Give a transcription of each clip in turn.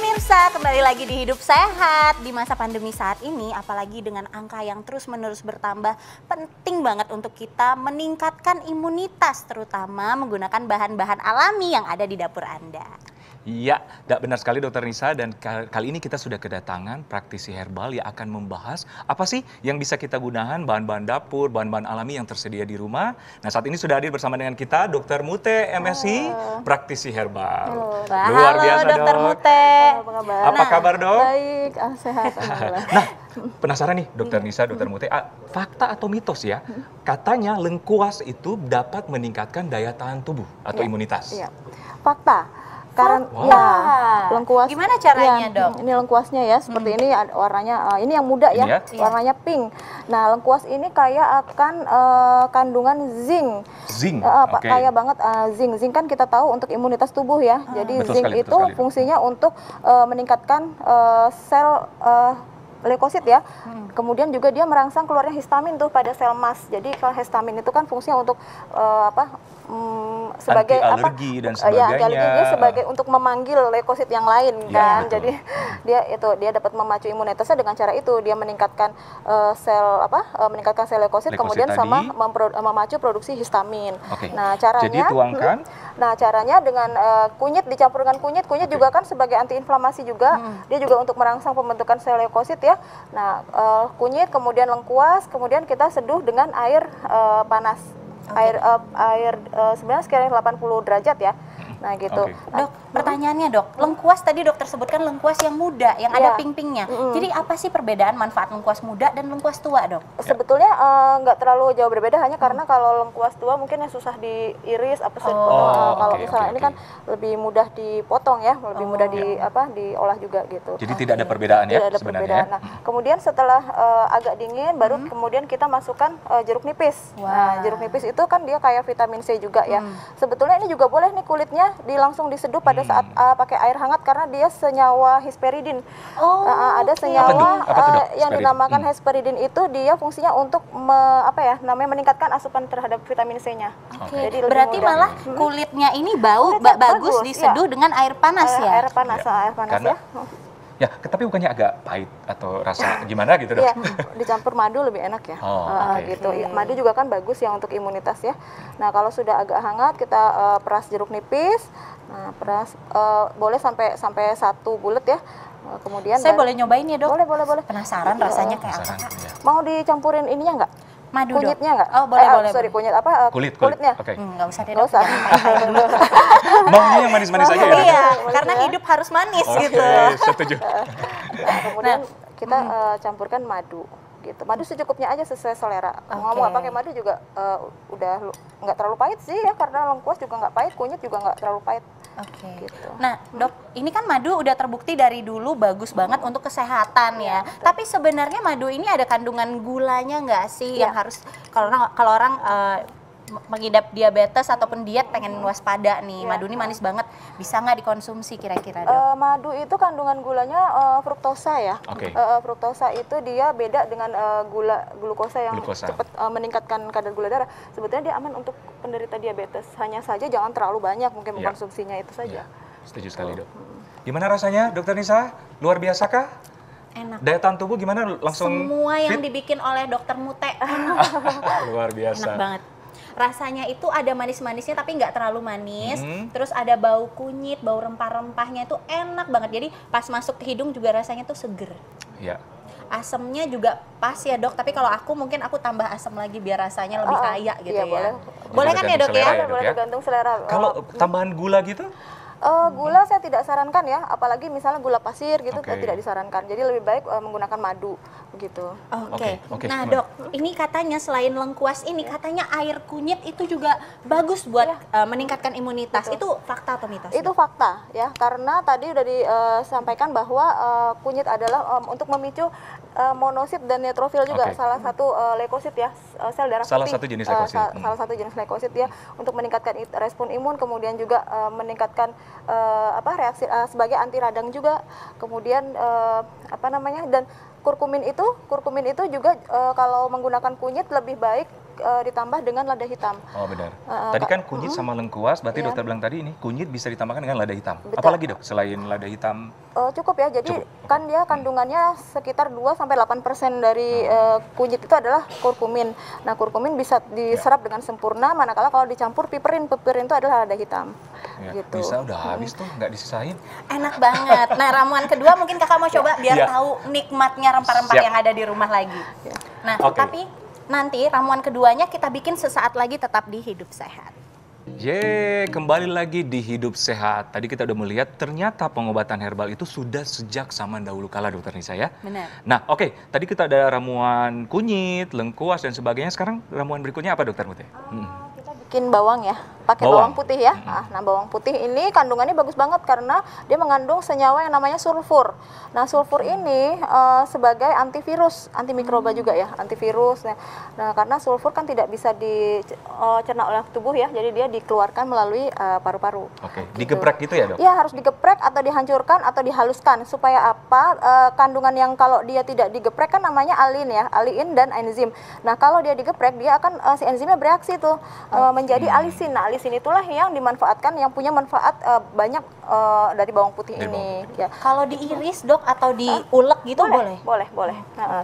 pemirsa, kembali lagi di Hidup Sehat. Di masa pandemi saat ini, apalagi dengan angka yang terus-menerus bertambah, penting banget untuk kita meningkatkan imunitas, terutama menggunakan bahan-bahan alami yang ada di dapur Anda. Iya, benar sekali Dokter Nisa, dan kali ini kita sudah kedatangan praktisi herbal yang akan membahas apa sih yang bisa kita gunakan, bahan-bahan dapur, bahan-bahan alami yang tersedia di rumah. Nah, saat ini sudah hadir bersama dengan kita Dokter Mute, MSI, praktisi herbal. Halo, Luar biasa, Dokter Dok. Mute. Apa kabar, Dok? Baik, sehat. Nah, penasaran nih Dokter Nisa, Dokter Mute, fakta atau mitos ya? Katanya lengkuas itu dapat meningkatkan daya tahan tubuh atau imunitas. Iya, fakta. Karena lengkuas. Gimana caranya, Dok? Ini lengkuasnya ya, seperti ini warnanya. Ini yang muda ya, warnanya pink. Nah, lengkuas ini kaya akan kandungan zinc. Zinc, kaya banget zinc. Zinc kan kita tahu untuk imunitas tubuh ya. Jadi Betul zinc sekali, itu fungsinya untuk meningkatkan sel leukosit ya. Kemudian juga dia merangsang keluarnya histamin tuh pada sel mast. Jadi kalau histamin itu kan fungsinya untuk sebagai anti-alergi dan sebagainya. Dia sebagai untuk memanggil leukosit yang lain kan. Betul. Jadi dia dapat memacu imunitasnya dengan cara itu. Dia meningkatkan meningkatkan sel leukosit kemudian tadi. sama memacu produksi histamin. Nah, caranya jadi tuangkan. Nah, caranya dengan kunyit dicampur dengan kunyit. Kunyit juga kan sebagai antiinflamasi juga. Dia juga untuk merangsang pembentukan sel leukosit ya. Nah, kunyit kemudian lengkuas, kemudian kita seduh dengan air panas. Air sebenarnya sekitar 80 derajat ya. Nah gitu. Dok, pertanyaannya dok, lengkuas tadi dokter sebutkan lengkuas yang muda, yang ada ping-pingnya. Jadi apa sih perbedaan manfaat lengkuas muda dan lengkuas tua, dok? Sebetulnya nggak terlalu jauh berbeda, hanya karena kalau lengkuas tua mungkin yang susah diiris, kalau misalnya ini kan lebih mudah dipotong ya, lebih mudah diolah juga gitu. Jadi tidak ada perbedaan ya tidak ada sebenarnya. Perbedaan. Nah, kemudian setelah agak dingin, baru kemudian kita masukkan jeruk nipis. Nah, jeruk nipis itu kan dia kayak vitamin C juga ya. Sebetulnya ini juga boleh nih kulitnya langsung diseduh pada saat pakai air hangat karena dia senyawa hesperidin. Ada senyawa yang dinamakan hesperidin itu dia fungsinya untuk meningkatkan asupan terhadap vitamin C-nya. Jadi berarti malah kulitnya ini bagus diseduh dengan air panas ya. Air panas ya. Ya, tapi bukannya agak pahit atau rasa gimana gitu, Dok? Iya, dicampur madu lebih enak ya. Gitu. Madu juga kan bagus ya untuk imunitas ya. Nah, kalau sudah agak hangat kita peras jeruk nipis. Nah, peras boleh sampai 1 bulet ya. Kemudian saya boleh nyobain ya, Dok? Boleh. Penasaran rasanya kayak apa? Mau dicampurin ininya enggak? Madu, kunyitnya enggak? Oh, boleh. Kunyit kulitnya. Enggak usah deh, Nggak usah. Maunya yang manis-manis aja ya? Iya, karena hidup harus manis gitu. Setuju. Kemudian kita campurkan madu gitu. Madu secukupnya aja sesuai selera. Ngomong nggak pakai madu juga udah nggak terlalu pahit sih ya, karena lengkuas juga nggak pahit, kunyit juga nggak terlalu pahit. Gitu. Nah, Dok, ini kan madu udah terbukti dari dulu bagus banget untuk kesehatan ya. Tapi sebenarnya madu ini ada kandungan gulanya nggak sih yang harus kalau orang mengidap diabetes ataupun diet pengen waspada nih, madu ini manis banget, bisa nggak dikonsumsi kira-kira, Dok? Madu itu kandungan gulanya fruktosa ya. Fruktosa itu dia beda dengan glukosa yang cepat meningkatkan kadar gula darah. Sebetulnya dia aman untuk penderita diabetes, hanya saja jangan terlalu banyak mungkin mengkonsumsinya itu saja. Setuju sekali, Dok. Gimana rasanya, Dokter Nisa? Luar biasa kah? Enak. Daya tahan tubuh gimana? Langsung semua yang dibikin oleh Dokter Mute. Luar biasa. Enak banget. Rasanya itu ada manis-manisnya tapi nggak terlalu manis. Terus ada bau kunyit, bau rempah-rempahnya itu enak banget. Jadi pas masuk ke hidung juga rasanya tuh seger. Iya. Asamnya juga pas ya, Dok. Tapi kalau aku mungkin aku tambah asam lagi biar rasanya lebih kaya gitu ya. Boleh kan ya, Dok ya? Boleh, tergantung selera. Kalau tambahan gula gitu? Gula saya tidak sarankan ya, apalagi misalnya gula pasir gitu tidak disarankan. Jadi lebih baik menggunakan madu gitu. Oke. Nah, Dok, ini katanya selain lengkuas ini katanya air kunyit itu juga bagus buat meningkatkan imunitas. Itu fakta atau mitos? Itu fakta ya, karena tadi udah disampaikan bahwa kunyit adalah untuk memicu monosit dan neutrofil juga, salah satu leukosit ya, sel darah putih. Salah satu jenis leukosit. Salah satu jenis leukosit ya, untuk meningkatkan respon imun, kemudian juga meningkatkan reaksi sebagai anti radang juga. Kemudian dan kurkumin itu juga kalau menggunakan kunyit lebih baik ditambah dengan lada hitam. Oh benar. Tadi kan kunyit sama lengkuas, berarti dokter bilang tadi ini kunyit bisa ditambahkan dengan lada hitam. Betul. Apalagi dok selain lada hitam? Cukup ya, jadi Cukup. kan dia kandungannya sekitar 2-8% dari kunyit itu adalah kurkumin. Nah, kurkumin bisa diserap dengan sempurna, manakala kalau dicampur piperin itu adalah lada hitam. Ya, Gitu. bisa udah habis tuh, nggak disisain. Enak banget. Nah, ramuan kedua mungkin kakak mau coba biar Iya. tahu nikmatnya rempah-rempah Siap. yang ada di rumah lagi. Nah, Oke. tapi nanti ramuan keduanya kita bikin sesaat lagi tetap di Hidup Sehat. Kembali lagi di Hidup Sehat. Tadi kita udah melihat ternyata pengobatan herbal itu sudah sejak zaman dahulu kala dokter Nisa ya. Benar. Nah oke, tadi kita ada ramuan kunyit, lengkuas dan sebagainya. Sekarang ramuan berikutnya apa dokter Muti? Kita bikin bawang ya, pakai Bawang. bawang putih ya. Nah, bawang putih ini kandungannya bagus banget karena dia mengandung senyawa yang namanya sulfur. Nah, sulfur ini sebagai antivirus, antimikroba juga ya, antivirus. Nah, karena sulfur kan tidak bisa dicerna oleh tubuh ya, jadi dia dikeluarkan melalui paru-paru. Oke, Gitu. digeprek gitu ya dok? Iya, harus digeprek atau dihancurkan atau dihaluskan supaya apa? Kandungan yang kalau dia tidak digeprek kan namanya alin ya, aliin dan enzim. Nah, kalau dia digeprek dia akan si enzimnya bereaksi tuh menjadi alisin. Nah, alisin itulah yang dimanfaatkan, yang punya manfaat banyak dari bawang putih Dari ini. bawang Ya. Kalau diiris dok atau diulek gitu boleh? Boleh. Nah,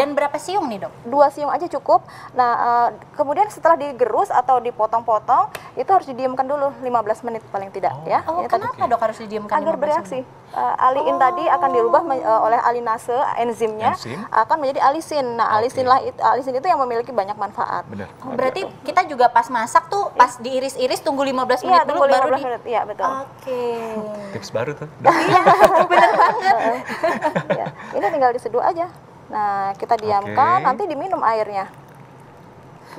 Dan berapa siung nih dok? 2 siung aja cukup. Nah, kemudian setelah digerus atau dipotong-potong, itu harus didiamkan dulu 15 menit paling tidak ya. Oh, Ya, tadi. kenapa dok harus didiamkan? Agar 15 bereaksi. menit? Aliin tadi akan dirubah oleh alinase enzimnya Enzim. akan menjadi alisin. Nah, Oke. alisin itu yang memiliki banyak manfaat. Bener. Oh, berarti kita juga pas masak tuh, pas diiris-iris tunggu 15 menit Iya, dulu tunggu baru 15 di... menit. Iya, betul. Oke. Tips baru tuh dok. Bener banget. Ya, ini tinggal diseduh aja. Nah, kita diamkan, Oke. nanti diminum airnya.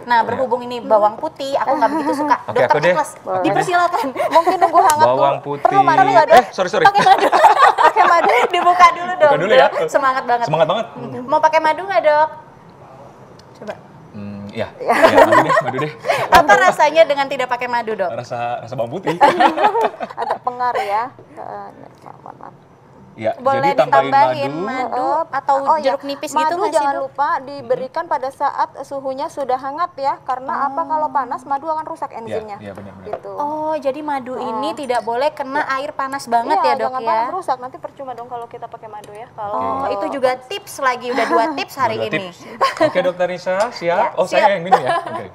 Nah, berhubung ini bawang putih, aku nggak begitu suka. Oke, Dokter aku deh. Ikhlas, Boleh. dipersilakan. Mungkin nunggu hangat Bawang dulu. putih. Perlu madu nggak, Dok? Sorry. Pakai madu. Pakai madu. Dibuka dulu dong. Buka dulu ya. Dok. Semangat banget. Semangat banget. Mau pakai madu nggak dok? Coba. Ya, madu deh. Apa rasanya dengan tidak pakai madu dok? Rasa bawang putih. Agak pengar ya. Maaf. Ya, Boleh jadi tambahin ditambahin madu. madu atau iya. jeruk nipis gitu Madu nggak sih jangan dok? lupa diberikan pada saat suhunya sudah hangat ya, karena apa? Kalau panas madu akan rusak enzimnya. Iya, benar-benar. Gitu. Oh, jadi madu ini tidak boleh kena air panas banget ya dok jangan ya? panas rusak, nanti percuma dong kalau kita pakai madu ya. Kalau Oh, itu juga tips lagi, udah 2 tips hari Dua ini. tips. Oke dokter Nisa, siap? Ya, Oh siap. saya yang minum ya? Oke.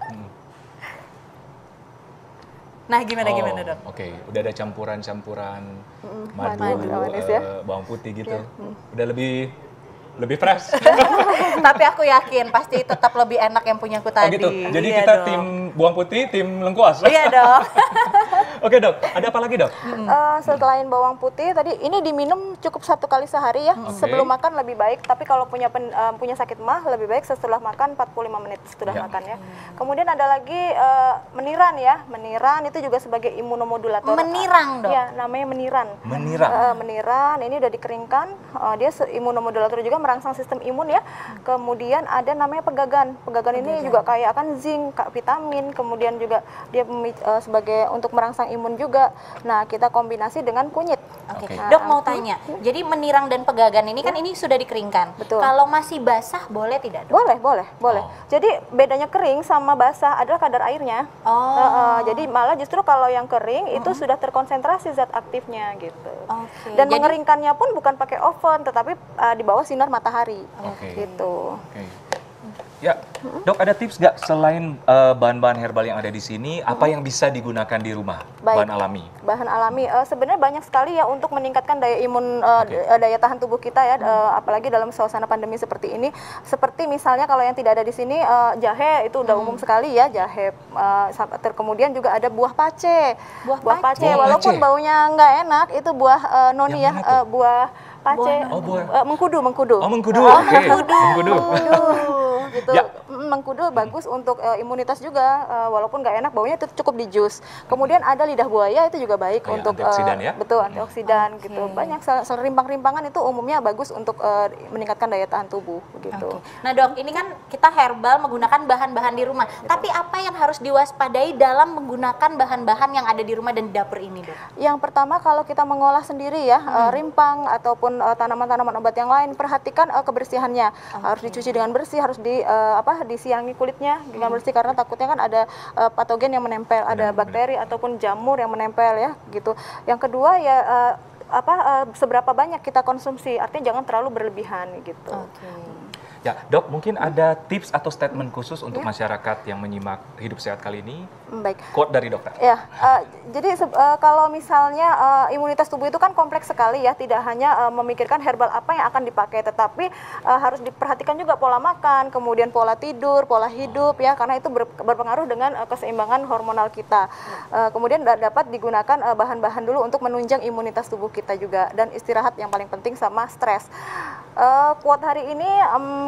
Nah, gimana dok? Oke, udah ada campuran madu, madu manis ya. bawang putih gitu. Udah lebih fresh. Tapi aku yakin pasti tetap lebih enak yang punya aku Oh tadi. gitu. Jadi Iya kita dong. tim bawang putih, tim lengkuas. Iya dong. Oke dok, ada apa lagi dok? selain bawang putih tadi ini diminum cukup 1 kali sehari ya. Oke. Sebelum makan lebih baik, tapi kalau punya sakit mah lebih baik setelah makan 45 menit setelah Ya. makan ya. Kemudian ada lagi meniran ya. Meniran itu juga sebagai imunomodulator. Menirang dok. Iya, namanya meniran. Menirang. Meniran ini udah dikeringkan, dia imunomodulator juga merangsang sistem imun ya. Kemudian ada namanya pegagan. Pegagan ini juga kaya akan zinc, vitamin, kemudian juga dia sebagai untuk merangsang imun juga. Nah, kita kombinasi dengan kunyit. Oke. Oke. Dok mau tanya, jadi menirang dan pegagan ini kan ini sudah dikeringkan. Betul. Kalau masih basah boleh tidak dok? Boleh. Oh. Jadi bedanya kering sama basah adalah kadar airnya. Oh. Jadi malah justru kalau yang kering itu sudah terkonsentrasi zat aktifnya gitu. Oke. Dan Jadi- mengeringkannya pun bukan pakai oven, tetapi di bawah sinar matahari. Oke. Gitu. Oke. Ya, dok ada tips nggak selain bahan-bahan herbal yang ada di sini, apa yang bisa digunakan di rumah, Baik. bahan alami? Bahan alami sebenarnya banyak sekali ya untuk meningkatkan daya imun, daya tahan tubuh kita ya, apalagi dalam suasana pandemi seperti ini. Seperti misalnya kalau yang tidak ada di sini jahe itu udah umum sekali ya, jahe. Kemudian juga ada buah pace. Buah pace. Buah Walaupun pace. baunya nggak enak, itu buah noni Yang ya, mana tuh? buah pace. Oh, buah. Mengkudu. Oh, mengkudu. Oke. Mengkudu. Gitu. Ya. Mengkudu bagus untuk imunitas juga, walaupun nggak enak baunya itu cukup di jus. Kemudian ada lidah buaya itu juga baik Oh ya, untuk antioksidan ya? betul antioksidan gitu. Banyak rimpang-rimpangan itu umumnya bagus untuk meningkatkan daya tahan tubuh begitu. Oke. Nah dok, ini kan kita herbal menggunakan bahan-bahan di rumah. Tapi apa yang harus diwaspadai dalam menggunakan bahan-bahan yang ada di rumah dan di dapur ini dok? Yang pertama kalau kita mengolah sendiri ya, rimpang ataupun tanaman-tanaman obat yang lain, perhatikan kebersihannya. Harus dicuci dengan bersih, harus adalah disiangi kulitnya dengan bersih, karena takutnya kan ada patogen yang menempel, ada bakteri ataupun jamur yang menempel ya gitu. Yang kedua ya seberapa banyak kita konsumsi, artinya jangan terlalu berlebihan gitu. Ya, Dok, mungkin ada tips atau statement khusus untuk masyarakat yang menyimak Hidup Sehat kali ini? Baik. Quote dari dokter. Ya, jadi kalau misalnya imunitas tubuh itu kan kompleks sekali ya, tidak hanya memikirkan herbal apa yang akan dipakai, tetapi harus diperhatikan juga pola makan, kemudian pola tidur, pola hidup ya, karena itu berpengaruh dengan keseimbangan hormonal kita. Kemudian dapat digunakan bahan-bahan dulu untuk menunjang imunitas tubuh kita juga, dan istirahat yang paling penting sama stres. Quote hari ini,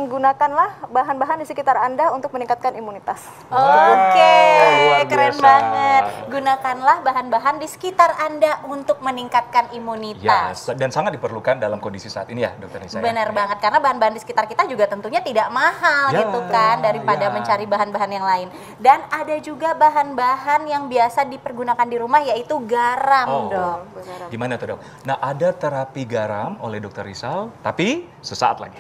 gunakanlah bahan-bahan di sekitar Anda untuk meningkatkan imunitas. Oke, luar keren biasa. banget. Gunakanlah bahan-bahan di sekitar Anda untuk meningkatkan Ya, imunitas. dan sangat diperlukan dalam kondisi saat ini ya, Dokter Nisa. Benar banget, karena bahan-bahan di sekitar kita juga tentunya tidak mahal Ya, gitu kan, daripada ya. mencari bahan-bahan yang lain. Dan ada juga bahan-bahan yang biasa dipergunakan di rumah, yaitu garam, Dok. Gimana tuh, Dok? Nah, ada terapi garam oleh Dokter Rizal, tapi sesaat lagi.